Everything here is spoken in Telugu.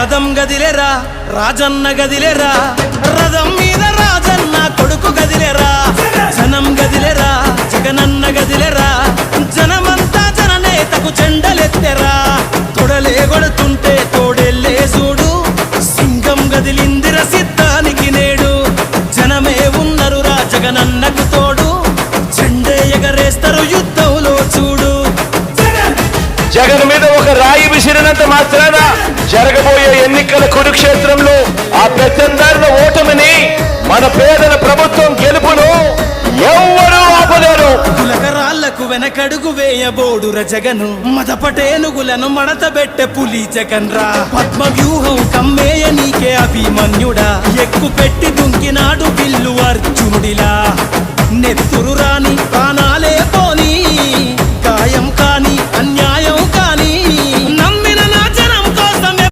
రథం గదిలేరా రాజన్న గదిలేరా, రథం మీద రాజన్న కొడుకు గదిలేరా, జనం గదిలేరా జగనన్న గదిలేరా, జనమంతా జననేతకు చెండలెత్తెరా, తొడలే కొడుతుంటే తోడెల్లే చూడు, సింగం గదిలిందిర సిద్ధానికి నేడు, జనమే ఉన్నరురా జగనన్నకు తోడు, చెండే ఎగరేస్తారు యుద్ధంలో చూడు. జగన్ మీద ఒక రాయి విసిరినంత మాత్రాన జరగబోయే ఎన్నికల కురుక్షేత్రంలో ఆ పెత్తందారుల ఓటమిని, మన పేదల ప్రభుత్వం గెలుపును ఎవ్వరూ ఆపలేరు. కులకరాళ్లకు వెనకడుగు వేయబోడుర జగను, మదపటేనుగులను మడతబెట్టె పులి జగన్ రా, పద్మ వ్యూహం కమ్మేయ నీకే అభిమన్యుడా, ఎక్కు పెట్టి దుంకినాడు బిల్లు అర్జునుడిలా, నెత్తురు రాని ప్రాణాలే పో